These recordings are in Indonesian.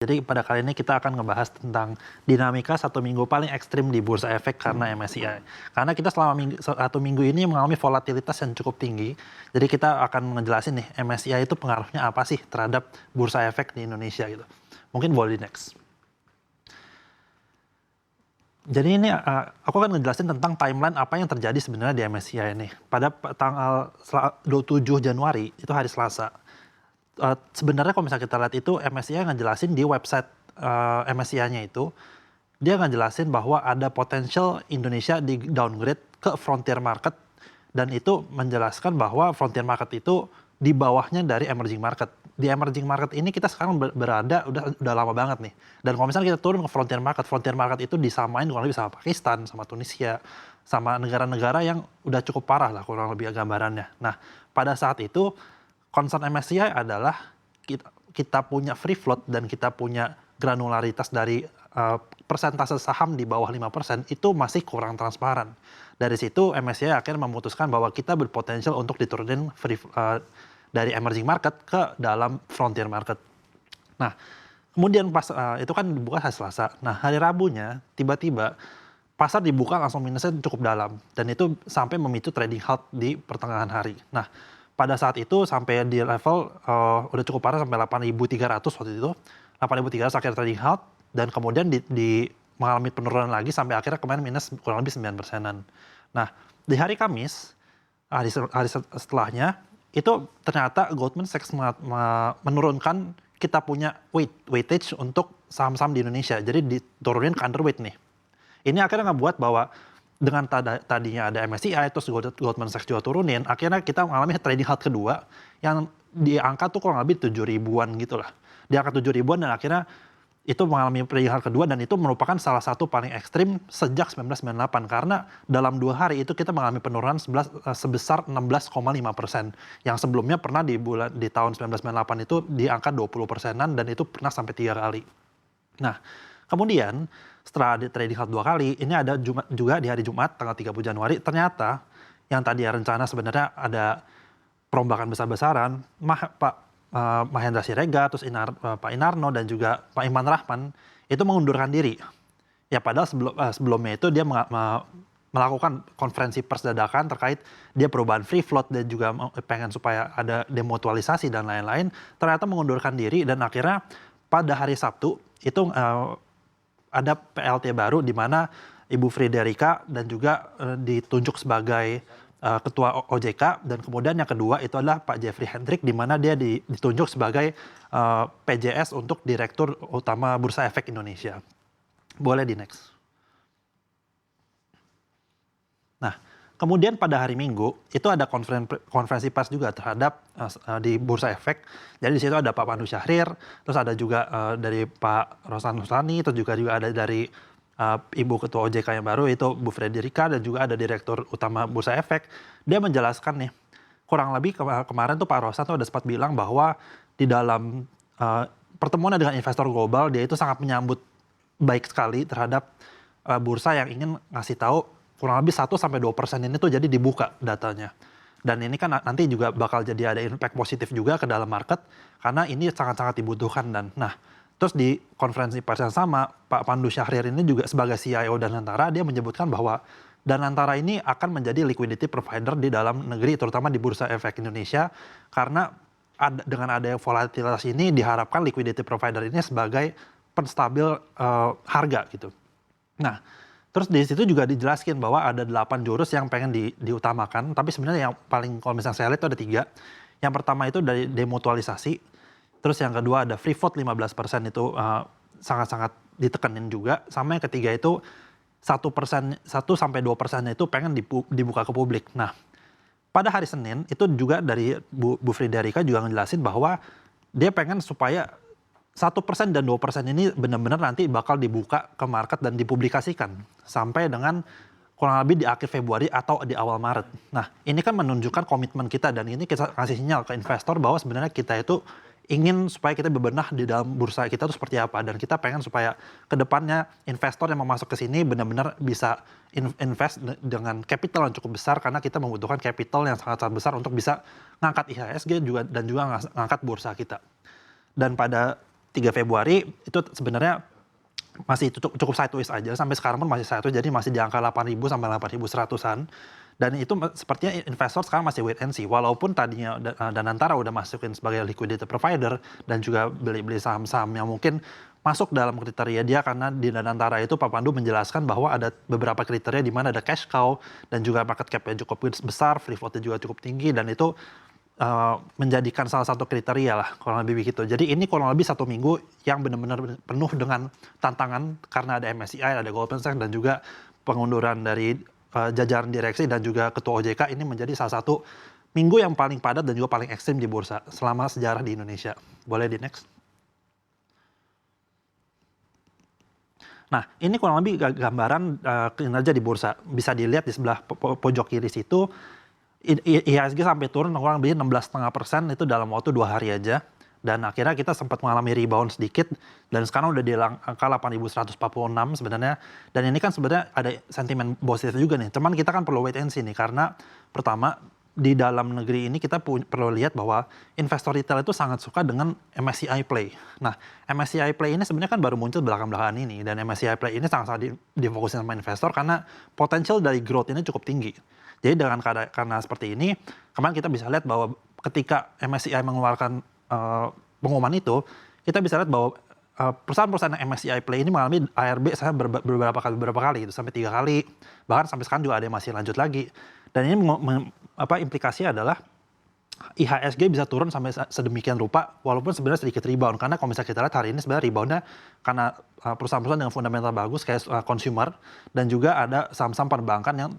Jadi pada kali ini kita akan ngebahas tentang dinamika 1 minggu paling ekstrim di Bursa Efek karena MSCI. Karena kita selama 1 minggu ini mengalami volatilitas yang cukup tinggi. Jadi kita akan ngejelasin nih MSCI itu pengaruhnya apa sih terhadap Bursa Efek di Indonesia gitu. Mungkin boleh di next. Jadi ini aku akan ngejelasin tentang timeline apa yang terjadi sebenarnya di MSCI ini. Pada tanggal 27 Januari, itu hari Selasa. Sebenarnya kalau misalnya kita lihat itu MSCI ngejelasin di website MSCI-nya itu, dia ngejelasin bahwa ada potensial Indonesia di downgrade ke frontier market, dan itu menjelaskan bahwa frontier market itu di bawahnya dari emerging market. Di emerging market ini kita sekarang berada udah lama banget nih. Dan kalau misalnya kita turun ke frontier market itu disamain kurang lebih sama Pakistan, sama Tunisia, sama negara-negara yang udah cukup parah lah kurang lebih gambarannya. Nah, pada saat itu concern MSCI adalah kita punya free float dan kita punya granularitas dari persentase saham di bawah 5% itu masih kurang transparan. Dari situ MSCI akhirnya memutuskan bahwa kita berpotensial untuk diturunin dari emerging market ke dalam frontier market. Nah, kemudian pas itu kan dibuka hari Selasa. Nah, hari Rabunya tiba-tiba pasar dibuka langsung minusnya cukup dalam, dan itu sampai memicu trading halt di pertengahan hari. Nah, pada saat itu sampai di level udah cukup parah sampai 8.300 waktu itu. 8.300 akhirnya trading halt, dan kemudian mengalami penurunan lagi sampai akhirnya kemarin minus kurang lebih 9%-an. Nah, di hari Kamis, hari setelahnya, itu ternyata Goldman Sachs menurunkan kita punya weightage untuk saham-saham di Indonesia. Jadi diturunin ke underweight nih. Ini akhirnya ngebuat bahwa dengan tadinya ada MSCI, terus Goldman Sachs juga turunin, akhirnya kita mengalami trading halt kedua yang di angka tuh kurang lebih 7 ribuan gitu lah. Di angka 7 ribuan, dan akhirnya itu mengalami trading halt kedua, dan itu merupakan salah satu paling ekstrim sejak 1998. Karena dalam 2 hari itu kita mengalami penurunan sebesar 16,5%. Yang sebelumnya pernah di tahun 1998 itu di angka 20%-an, dan itu pernah sampai 3 kali. Nah, kemudian setelah ada trading halt 2 kali, ini ada juga di hari Jumat tanggal 30 Januari, ternyata yang tadi rencana sebenarnya ada perombakan besar-besaran, Pak Mahendra Siregar, terus Pak Inarno, dan juga Pak Iman Rahman itu mengundurkan diri. Ya padahal sebelumnya itu dia melakukan konferensi pers dadakan terkait dia perubahan free float dan juga pengen supaya ada demutualisasi dan lain-lain. Ternyata mengundurkan diri, dan akhirnya pada hari Sabtu itu ada PLT baru di mana Ibu Friederika dan juga ditunjuk sebagai Ketua OJK, dan kemudian yang kedua itu adalah Pak Jeffrey Hendrik, di mana dia ditunjuk sebagai PJS untuk Direktur Utama Bursa Efek Indonesia. Boleh di next. Nah, kemudian pada hari Minggu itu ada konferensi pers juga terhadap di Bursa Efek. Jadi di situ ada Pak Pandu Syahrir, terus ada juga dari Pak Rosan Husani, terus juga ada dari Ibu Ketua OJK yang baru itu Bu Frederika, dan juga ada Direktur Utama Bursa Efek. Dia menjelaskan nih, kurang lebih kemarin tuh Pak Rosan tuh ada sempat bilang bahwa di dalam pertemuan dengan investor global, dia itu sangat menyambut baik sekali terhadap bursa yang ingin ngasih tahu kurang lebih 1-2% ini tuh jadi dibuka datanya. Dan ini kan nanti juga bakal jadi ada impact positif juga ke dalam market, karena ini sangat-sangat dibutuhkan. Dan nah, terus di konferensi pers yang sama, Pak Pandu Syahrir ini juga sebagai CIO Danantara, dia menyebutkan bahwa Danantara ini akan menjadi liquidity provider di dalam negeri, terutama di Bursa Efek Indonesia, karena dengan adanya volatilitas ini diharapkan liquidity provider ini sebagai penstabil harga gitu. Nah, terus di situ juga dijelaskan bahwa ada 8 jurus yang pengen diutamakan, tapi sebenarnya yang paling kalau misalnya saya lihat itu ada 3. Yang pertama itu dari demutualisasi. Terus yang kedua ada free float 15%, itu sangat-sangat ditekenin juga. Sama yang ketiga itu 1-2% itu pengen dibuka ke publik. Nah, pada hari Senin itu juga dari Bu Friederika juga ngejelasin bahwa dia pengen supaya 1% dan 2% ini benar-benar nanti bakal dibuka ke market dan dipublikasikan sampai dengan kurang lebih di akhir Februari atau di awal Maret. Nah, ini kan menunjukkan komitmen kita, dan ini kita kasih sinyal ke investor bahwa sebenarnya kita itu ingin supaya kita bebenah di dalam bursa kita itu seperti apa, dan kita pengen supaya kedepannya investor yang mau masuk ke sini benar-benar bisa invest dengan capital yang cukup besar, karena kita membutuhkan capital yang sangat-sangat besar untuk bisa ngangkat IHSG juga dan juga ngangkat bursa kita. Dan pada 3 Februari itu sebenarnya masih cukup sideways aja, sampai sekarang pun masih sideways, jadi masih di angka 8.000 sampai 8.100-an. Dan itu sepertinya investor sekarang masih wait and see, walaupun tadinya Danantara udah masukin sebagai liquidity provider dan juga beli-beli saham-saham yang mungkin masuk dalam kriteria dia, karena di Danantara itu Pak Pandu menjelaskan bahwa ada beberapa kriteria di mana ada cash cow dan juga market cap-nya cukup besar, free float-nya juga cukup tinggi, dan itu menjadikan salah satu kriteria lah kurang lebih begitu. Jadi ini kurang lebih 1 minggu yang benar-benar penuh dengan tantangan karena ada MSCI, ada Goldman Sachs, dan juga pengunduran dari jajaran direksi dan juga ketua OJK. Ini menjadi salah satu minggu yang paling padat dan juga paling ekstrim di bursa selama sejarah di Indonesia. Boleh di next. Nah, ini kurang lebih gambaran kinerja di bursa. Bisa dilihat di sebelah pojok kiri situ, IHSG sampai turun kurang lebih 16,5% itu dalam waktu 2 hari aja. Dan akhirnya kita sempat mengalami rebound sedikit, dan sekarang udah di angka 8.146 sebenarnya. Dan ini kan sebenarnya ada sentimen positif juga nih. Cuman kita kan perlu wait and see nih, karena pertama di dalam negeri ini kita perlu lihat bahwa investor retail itu sangat suka dengan MSCI Play. Nah, MSCI Play ini sebenarnya kan baru muncul belakangan ini, dan MSCI Play ini sangat-sangat difokusin sama investor karena potensial dari growth ini cukup tinggi. Jadi karena seperti ini, kemarin kita bisa lihat bahwa ketika MSCI mengeluarkan pengumuman itu, kita bisa lihat bahwa perusahaan-perusahaan MSCI Play ini mengalami ARB saya beberapa kali gitu, sampai 3 kali, bahkan sampai sekarang juga ada yang masih lanjut lagi. Dan ini implikasinya adalah IHSG bisa turun sampai sedemikian rupa, walaupun sebenarnya sedikit rebound. Karena kalau misalnya kita lihat hari ini sebenarnya reboundnya karena perusahaan-perusahaan dengan fundamental bagus kayak consumer, dan juga ada saham-saham perbankan yang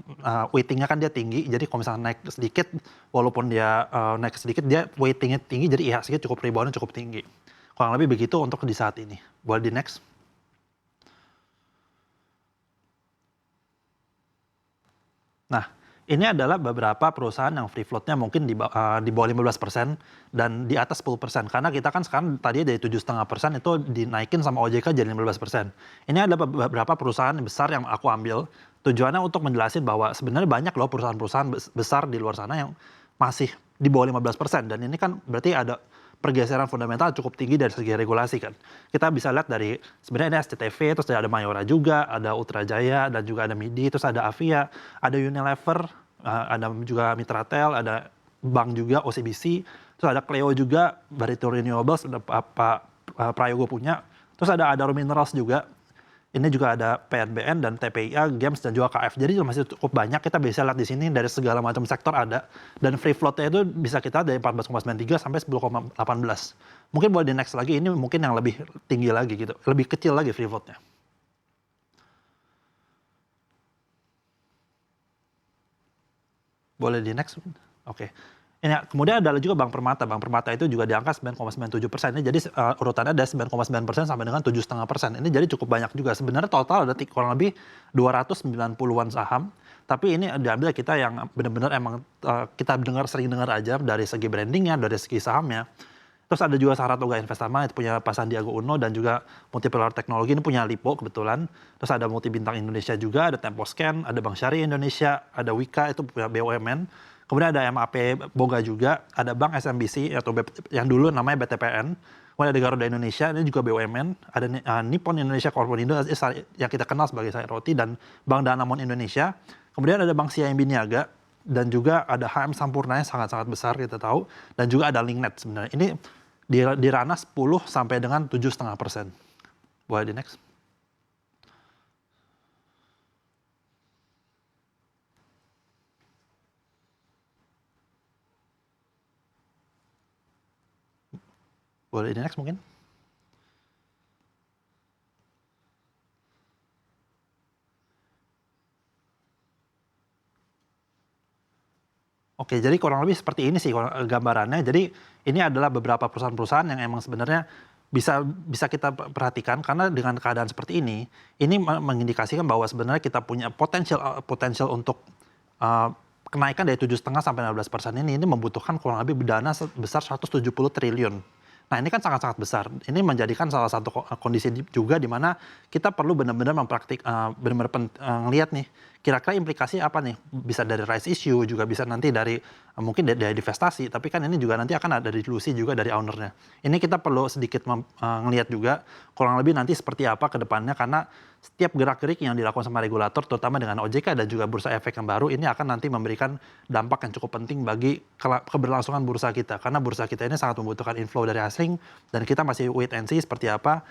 weightingnya kan dia tinggi. Jadi kalau misalnya naik sedikit, walaupun dia naik sedikit, dia weightingnya tinggi, jadi IHSG cukup reboundnya cukup tinggi. Kurang lebih begitu untuk di saat ini. Boleh di next. Nah, ini adalah beberapa perusahaan yang free float-nya mungkin di bawah 15% dan di atas 10%. Karena kita kan sekarang tadi dari 7,5% itu dinaikin sama OJK jadi 15%. Ini ada beberapa perusahaan besar yang aku ambil. Tujuannya untuk menjelasin bahwa sebenarnya banyak loh perusahaan-perusahaan besar di luar sana yang masih di bawah 15%. Dan ini kan berarti ada pergeseran fundamental cukup tinggi dari segi regulasi kan. Kita bisa lihat dari sebenarnya ada SCTV, terus ada Mayora juga, ada Ultra Jaya, dan juga ada MIDI, terus ada Avia, ada Unilever, ada juga Mitratel, ada bank juga OCBC, terus ada Cleo juga, Barito Renewables, ada Pak Prayogo punya, terus ada Adaro Minerals juga. Ini juga ada PNBN dan TPIA, Games, dan juga KF. Jadi masih cukup banyak, kita bisa lihat di sini dari segala macam sektor ada. Dan free float-nya itu bisa kita dari 14,93 sampai 10,18. Mungkin boleh di next lagi, ini mungkin yang lebih tinggi lagi gitu, lebih kecil lagi free float-nya. Boleh di next? Oke. Ini, kemudian ada juga Bank Permata. Bank Permata itu juga di angka 9,97%. Ini jadi urutannya ada 9,9% sampai dengan 7,5%. Ini jadi cukup banyak juga. Sebenarnya total ada kurang lebih 290-an saham. Tapi ini diambil kita yang benar-benar emang kita sering dengar aja dari segi brandingnya, dari segi sahamnya. Terus ada juga Saratoga Investama, itu punya Pak Sandiaga Uno, dan juga Multiplier Teknologi, ini punya Lipo kebetulan. Terus ada Multi Bintang Indonesia juga, ada Temposcan, ada Bank Syariah Indonesia, ada Wika, itu punya BUMN. Kemudian ada MAP Boga juga, ada Bank SMBC atau yang dulu namanya BTPN. Kemudian ada Garuda Indonesia, ini juga BUMN. Ada Nippon Indonesia Corporation yang kita kenal sebagai sayur roti, dan Bank Danamon Indonesia. Kemudian ada Bank CIMB Niaga, dan juga ada HM Sampurna yang sangat-sangat besar kita tahu, dan juga ada Linknet sebenarnya. Ini di ranah 10 sampai dengan 7,5%. Boleh di next. Boleh di next mungkin. Oke, jadi kurang lebih seperti ini sih gambarannya. Jadi ini adalah beberapa perusahaan-perusahaan yang emang sebenarnya bisa kita perhatikan, karena dengan keadaan seperti ini mengindikasikan bahwa sebenarnya kita punya potensial untuk kenaikan dari 7,5 sampai 16% ini membutuhkan kurang lebih dana sebesar 170 triliun. Nah, ini kan sangat-sangat besar. Ini menjadikan salah satu kondisi juga di mana kita perlu benar-benar ngelihat nih, kira-kira implikasi apa nih? Bisa dari rights issue, juga bisa nanti dari mungkin dari divestasi, tapi kan ini juga nanti akan ada dilusi juga dari ownernya. Ini kita perlu sedikit ngelihat juga kurang lebih nanti seperti apa ke depannya, karena setiap gerak-gerik yang dilakukan sama regulator, terutama dengan OJK dan juga bursa efek yang baru, ini akan nanti memberikan dampak yang cukup penting bagi keberlangsungan bursa kita. Karena bursa kita ini sangat membutuhkan inflow dari asing, dan kita masih wait and see seperti apa